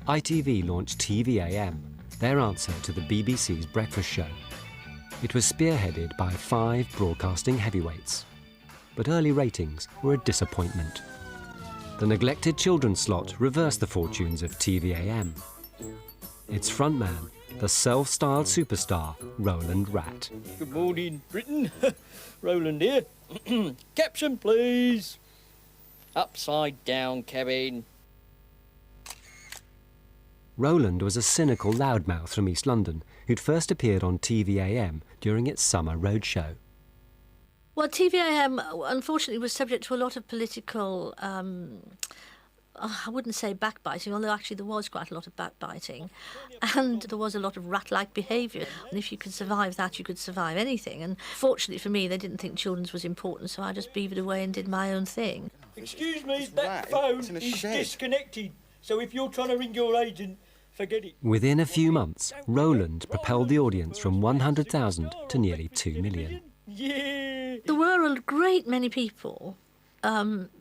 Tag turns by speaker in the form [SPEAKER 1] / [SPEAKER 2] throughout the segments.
[SPEAKER 1] ITV launched TVAM, their answer to the BBC's breakfast show. It was spearheaded by 5 broadcasting heavyweights. But early ratings were a disappointment. The neglected children's slot reversed the fortunes of TVAM. Its frontman, the self-styled superstar, Roland Rat.
[SPEAKER 2] Good morning, Britain. Roland here. Caption, please. Upside down, Kevin.
[SPEAKER 1] Roland was a cynical loudmouth from East London who'd first appeared on TVAM during its summer roadshow.
[SPEAKER 3] Well, TVAM, unfortunately, was subject to a lot of political, I wouldn't say backbiting, although actually there was quite a lot of backbiting. And there was a lot of rat-like behaviour. And if you could survive that, you could survive anything. And fortunately for me, they didn't think children's was important, so I just beavered away and did my own thing.
[SPEAKER 2] Excuse me, that phone is disconnected. So if you're trying to ring your agent, forget it.
[SPEAKER 1] Within a few months, Roland propelled the audience from 100,000 to nearly 2 million.
[SPEAKER 2] Yeah.
[SPEAKER 3] There were a great many people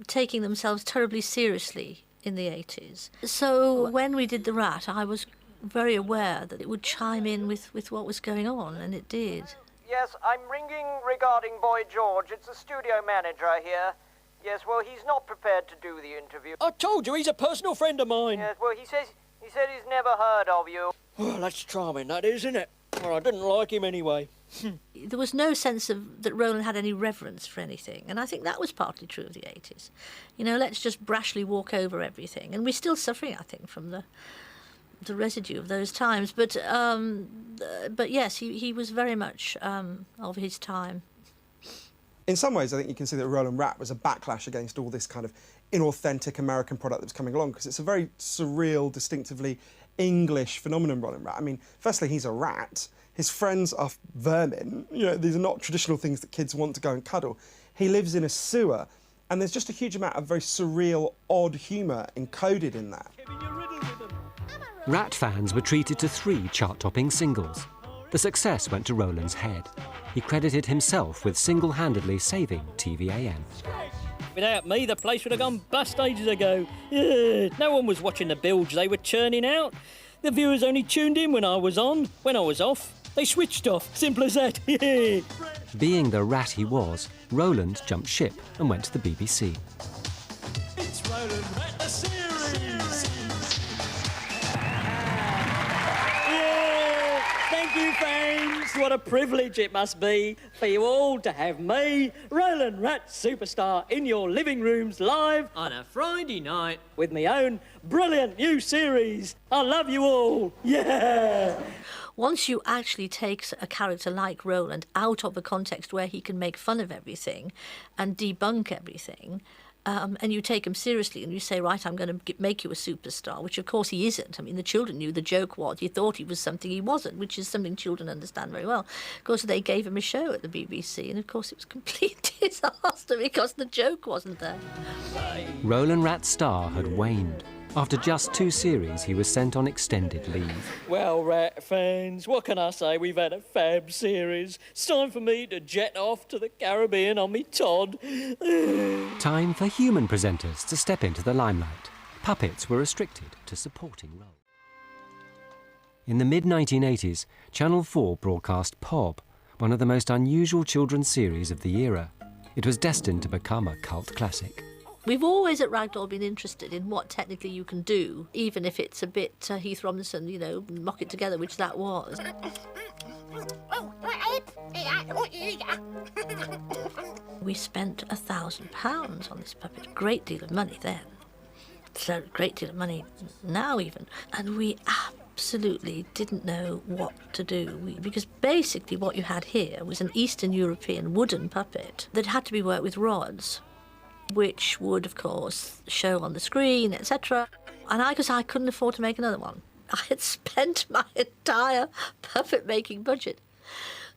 [SPEAKER 3] taking themselves terribly seriously in the 80s. So when we did The Rat, I was very aware that it would chime in with what was going on, and it did.
[SPEAKER 4] Yes, I'm ringing regarding Boy George. It's the studio manager here. Yes, well, he's not prepared to do the interview.
[SPEAKER 2] I told you, he's a personal friend of mine.
[SPEAKER 4] Yes, well, he said he's never heard of you.
[SPEAKER 2] Well, that's charming, that is, isn't it? Well, I didn't like him anyway.
[SPEAKER 3] There was no sense that Roland had any reverence for anything, and I think that was partly true of the 80s. You know, let's just brashly walk over everything, and we're still suffering, I think, from the residue of those times. But yes, he was very much of his time.
[SPEAKER 5] In some ways, I think you can see that Roland Rat was a backlash against all this kind of inauthentic American product that was coming along, because it's a very surreal, distinctively English phenomenon, Roland Rat. I mean, firstly, he's a rat. His friends are vermin. You know, these are not traditional things that kids want to go and cuddle. He lives in a sewer, and there's just a huge amount of very surreal, odd humour encoded in that.
[SPEAKER 1] Rat fans were treated to 3 chart-topping singles. The success went to Roland's head. He credited himself with single-handedly saving TVAM.
[SPEAKER 2] Without me, the place would have gone bust ages ago. No one was watching the bilge they were churning out. The viewers only tuned in when I was on. When I was off, they switched off. Simple as that.
[SPEAKER 1] Being the rat he was, Roland jumped ship and went to the BBC.
[SPEAKER 2] It's Roland Rat, the series! Yeah! Thank you, fans. What a privilege it must be for you all to have me, Roland Rat Superstar, in your living rooms live on a Friday night with my own brilliant new series. I love you all. Yeah!
[SPEAKER 3] Once you actually take a character like Roland out of a context where he can make fun of everything and debunk everything, and you take him seriously and you say, right, I'm going to make you a superstar, which of course he isn't. I mean, the children knew the joke was, you thought he was something he wasn't, which is something children understand very well. Of course, they gave him a show at the BBC, and of course it was a complete disaster because the joke wasn't there.
[SPEAKER 1] Roland Rat's star had waned. After just 2 series, he was sent on extended leave.
[SPEAKER 2] Well, Rat fans, what can I say? We've had a fab series. It's time for me to jet off to the Caribbean on me Todd.
[SPEAKER 1] Time for human presenters to step into the limelight. Puppets were restricted to supporting roles. In the mid-1980s, Channel 4 broadcast Pob, one of the most unusual children's series of the era. It was destined to become a cult classic.
[SPEAKER 3] We've always at Ragdoll been interested in what technically you can do, even if it's a bit Heath Robinson, you know, mock it together, which that was. We spent £1,000 on this puppet, a great deal of money then. It's a great deal of money now even. And we absolutely didn't know what to do, because basically what you had here was an Eastern European wooden puppet that had to be worked with rods, which would, of course, show on the screen, etc. And I couldn't afford to make another one. I had spent my entire puppet-making budget.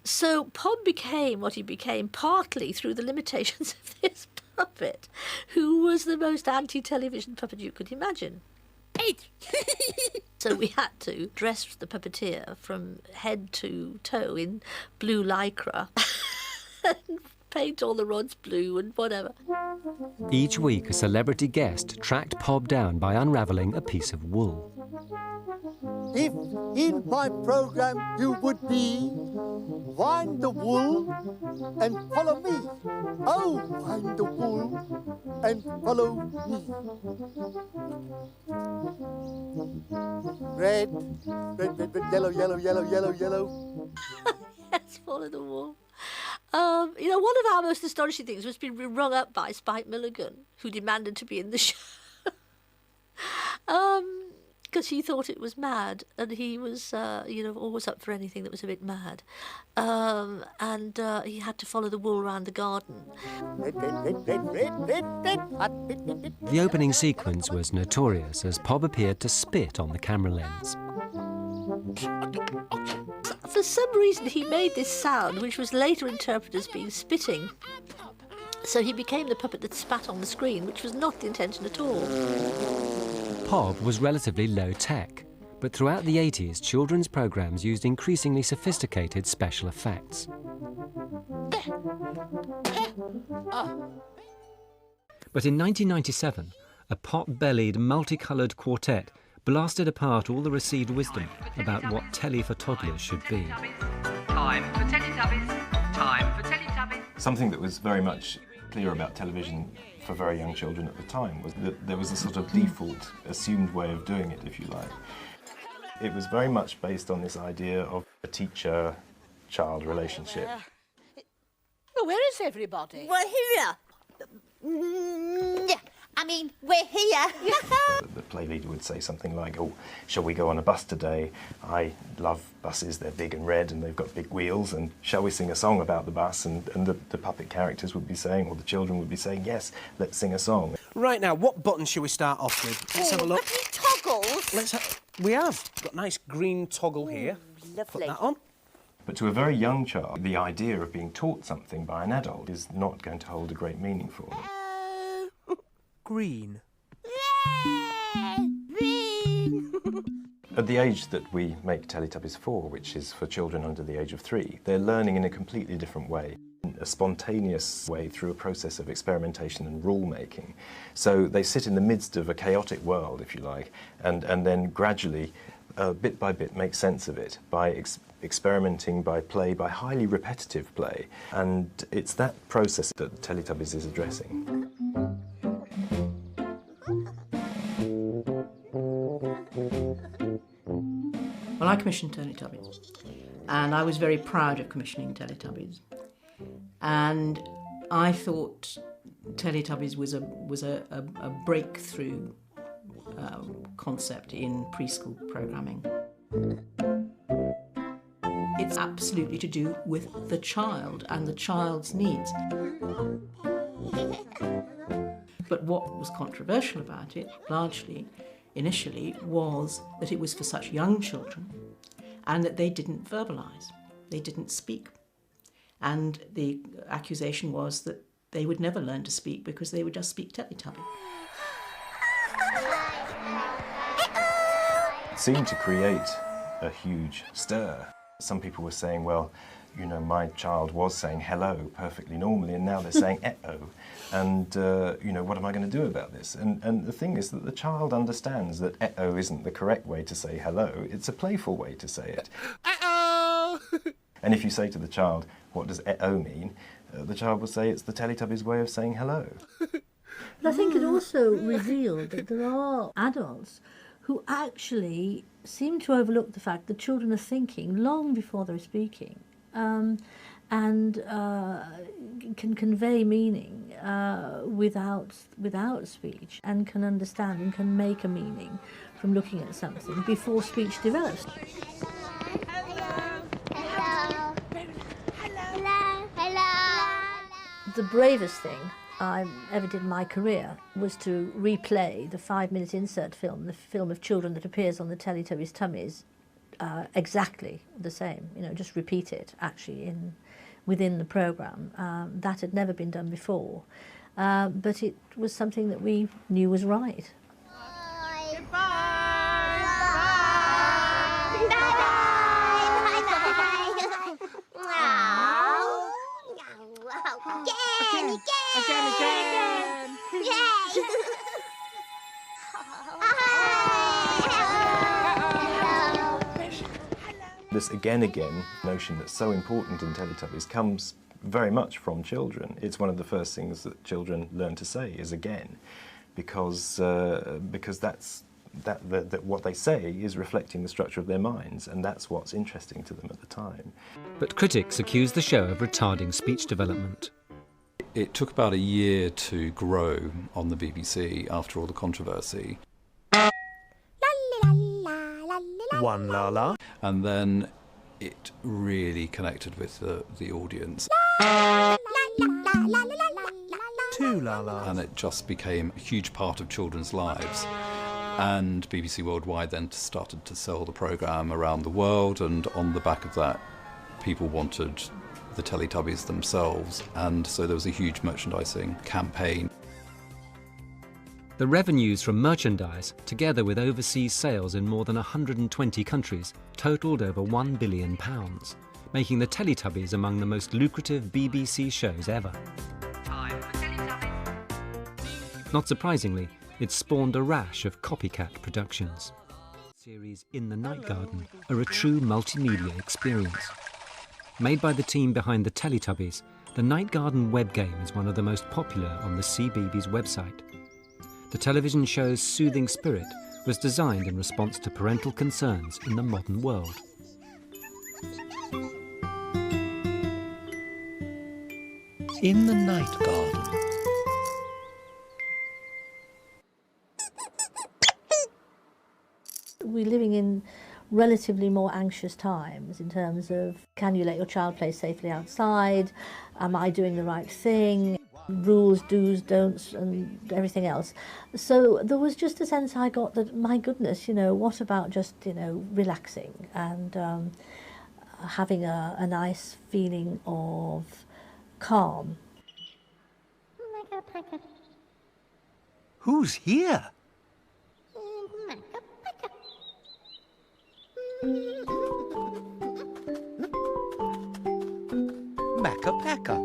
[SPEAKER 3] So Pob became what he became partly through the limitations of this puppet, who was the most anti-television puppet you could imagine. So we had to dress the puppeteer from head to toe in blue lycra and paint all the rods blue and whatever.
[SPEAKER 1] Each week, a celebrity guest tracked Pob down by unravelling a piece of wool.
[SPEAKER 6] If in my program you would be, wind the wool and follow me. Oh, wind the wool and follow me. Red, red, red, red, yellow, yellow, yellow, yellow, yellow.
[SPEAKER 3] Yes, follow the wall. You know, one of our most astonishing things was being rung up by Spike Milligan, who demanded to be in the show. Because he thought it was mad, and he was, always up for anything that was a bit mad. And he had to follow the wool around the garden.
[SPEAKER 1] The opening sequence was notorious as Pob appeared to spit on the camera lens.
[SPEAKER 3] For some reason, he made this sound, which was later interpreted as being spitting. So he became the puppet that spat on the screen, which was not the intention at all.
[SPEAKER 1] Pob was relatively low-tech, but throughout the 80s, children's programmes used increasingly sophisticated special effects. But in 1997, a pot-bellied, multicoloured quartet blasted apart all the received wisdom about what telly for toddlers should be.
[SPEAKER 7] Time for Teletubbies. Time for Teletubbies.
[SPEAKER 8] Something that was very much clear about television for very young children at the time was that there was a sort of default, assumed way of doing it, if you like. It was very much based on this idea of a teacher-child relationship.
[SPEAKER 9] Well, where is everybody?
[SPEAKER 10] We're here. We're here.
[SPEAKER 8] The play leader would say something like, "Oh, shall we go on a bus today? I love buses, they're big and red and they've got big wheels, and shall we sing a song about the bus?" And the puppet characters would be saying, or the children would be saying, "Yes, let's sing a song."
[SPEAKER 11] Right, now, what button shall we start off with? Let's have a look.
[SPEAKER 10] Toggles?
[SPEAKER 11] We have. Got a nice green toggle here.
[SPEAKER 10] Lovely.
[SPEAKER 11] Put that on.
[SPEAKER 8] But to a very young child, the idea of being taught something by an adult is not going to hold a great meaning for them.
[SPEAKER 11] Green.
[SPEAKER 8] At the age that we make Teletubbies for, which is for children under the age of 3, they're learning in a completely different way, a spontaneous way through a process of experimentation and rule-making. So they sit in the midst of a chaotic world, if you like, and then gradually, bit by bit, make sense of it by experimenting, by play, by highly repetitive play. And it's that process that Teletubbies is addressing.
[SPEAKER 12] Well, I commissioned Teletubbies, and I was very proud of commissioning Teletubbies. And I thought Teletubbies was a breakthrough concept in preschool programming. It's absolutely to do with the child and the child's needs. But what was controversial about it, largely, initially, was that it was for such young children and that they didn't verbalise, they didn't speak. And the accusation was that they would never learn to speak because they would just speak Teletubby.
[SPEAKER 8] It seemed to create a huge stir. Some people were saying, well, you know, my child was saying hello perfectly normally, and now they're saying eh-oh. And, you know, what am I going to do about this? And the thing is that the child understands that eh-oh isn't the correct way to say hello. It's a playful way to say it.
[SPEAKER 11] Uh-oh!
[SPEAKER 8] And if you say to the child, what does eh-oh mean? The child will say it's the Teletubbies' way of saying hello.
[SPEAKER 3] But I think it also revealed that there are adults who actually seem to overlook the fact that children are thinking long before they're speaking. And can convey meaning without speech, and can understand and can make a meaning from looking at something before speech develops. The bravest thing I ever did in my career was to replay the 5-minute insert film, the film of children that appears on the Teletubbies' tummies, exactly the same, you know, just repeat it actually within the programme. That had never been done before, but it was something that we knew was right.
[SPEAKER 10] Again.
[SPEAKER 8] this again notion that's so important in Teletubbies comes very much from children. It's one of the first things that children learn to say is again, because that's that what they say is reflecting the structure of their minds, and that's what's interesting to them at the time.
[SPEAKER 1] But critics accuse the show of retarding speech development.
[SPEAKER 13] It took about a year to grow on the BBC after all the controversy.
[SPEAKER 11] One la la.
[SPEAKER 13] And then it really connected with the audience.
[SPEAKER 11] Two la la.
[SPEAKER 13] And it just became a huge part of children's lives. And BBC Worldwide then started to sell the programme around the world, and on the back of that, people wanted the Teletubbies themselves, and so there was a huge merchandising campaign.
[SPEAKER 1] The revenues from merchandise, together with overseas sales in more than 120 countries, totalled over £1 billion, making the Teletubbies among the most lucrative BBC shows ever. Not surprisingly, it spawned a rash of copycat productions. The series In the Night Garden are a true multimedia experience. Made by the team behind the Teletubbies, the Night Garden web game is one of the most popular on the CBeebies website. The television show's soothing spirit was designed in response to parental concerns in the modern world.
[SPEAKER 14] In the Night Garden.
[SPEAKER 3] We're living in relatively more anxious times in terms of, can you let your child play safely outside? Am I doing the right thing? Rules, do's, don'ts, and everything else. So there was just a sense I got that, my goodness, what about just, relaxing and having a nice feeling of calm.
[SPEAKER 14] Who's here? Macca-Pacca.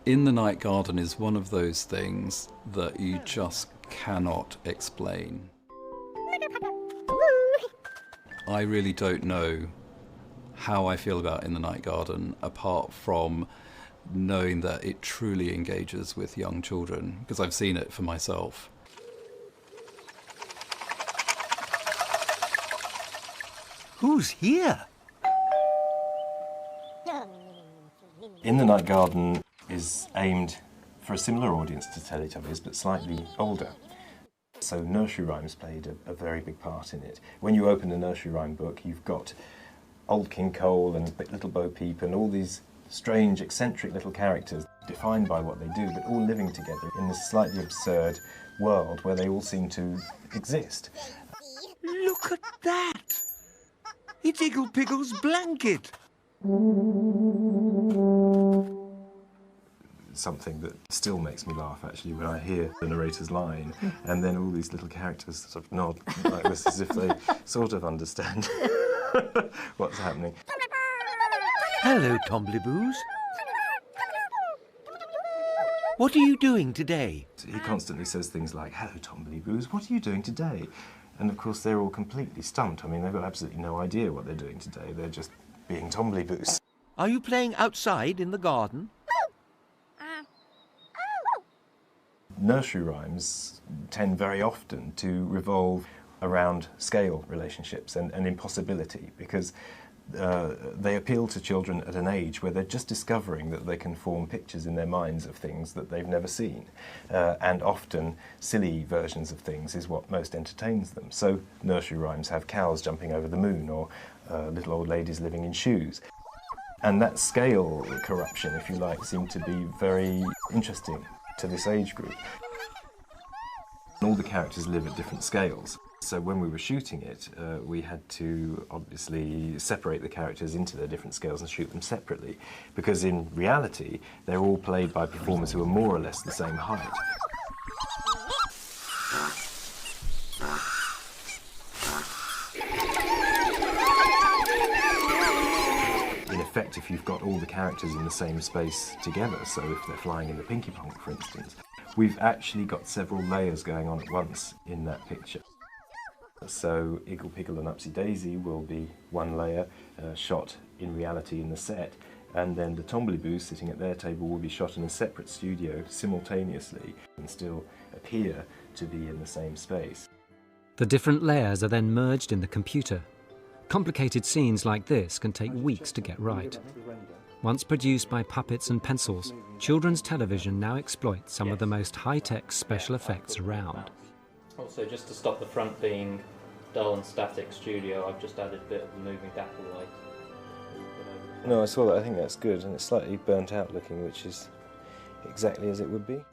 [SPEAKER 13] In the Night Garden is one of those things that you just cannot explain. I really don't know how I feel about In the Night Garden, apart from knowing that it truly engages with young children, because I've seen it for myself.
[SPEAKER 14] Who's here?
[SPEAKER 8] In the Night Garden is aimed for a similar audience to Teletubbies, but slightly older. So nursery rhymes played a very big part in it. When you open a nursery rhyme book, you've got Old King Cole and Little Bo Peep and all these strange, eccentric little characters defined by what they do, but all living together in this slightly absurd world where they all seem to exist.
[SPEAKER 14] Look at that! It's Iggle Piggle's blanket!
[SPEAKER 8] Something that still makes me laugh, actually, when I hear the narrator's line, and then all these little characters sort of nod like this as if they sort of understand what's happening.
[SPEAKER 14] Hello, Tombliboos. What are you doing today?
[SPEAKER 8] He constantly says things like, "Hello, Tombliboos, what are you doing today?" And of course they're all completely stumped. I mean, they've got absolutely no idea what they're doing today. They're just being Tombliboos.
[SPEAKER 14] Are you playing outside in the garden?
[SPEAKER 8] Nursery rhymes tend very often to revolve around scale relationships and impossibility, because they appeal to children at an age where they're just discovering that they can form pictures in their minds of things that they've never seen. And often silly versions of things is what most entertains them. So nursery rhymes have cows jumping over the moon, or little old ladies living in shoes. And that scale corruption, if you like, seemed to be very interesting to this age group. All the characters live at different scales. So when we were shooting it, we had to obviously separate the characters into their different scales and shoot them separately, because in reality, they're all played by performers who are more or less the same height. In effect, if you've got all the characters in the same space together, so if they're flying in the Pinky Ponk, for instance, we've actually got several layers going on at once in that picture. So Iggle Piggle and Upsy Daisy will be one layer shot in reality in the set, and then the Tombliboos sitting at their table will be shot in a separate studio simultaneously and still appear to be in the same space.
[SPEAKER 1] The different layers are then merged in the computer. Complicated scenes like this can take weeks to get right. Once produced by puppets and pencils, children's television now exploits some of the most high-tech special effects around.
[SPEAKER 15] Also, just to stop the front being dull and static studio, I've just added a bit of the moving dapple light.
[SPEAKER 8] No, I saw that. I think that's good, and it's slightly burnt out looking, which is exactly as it would be.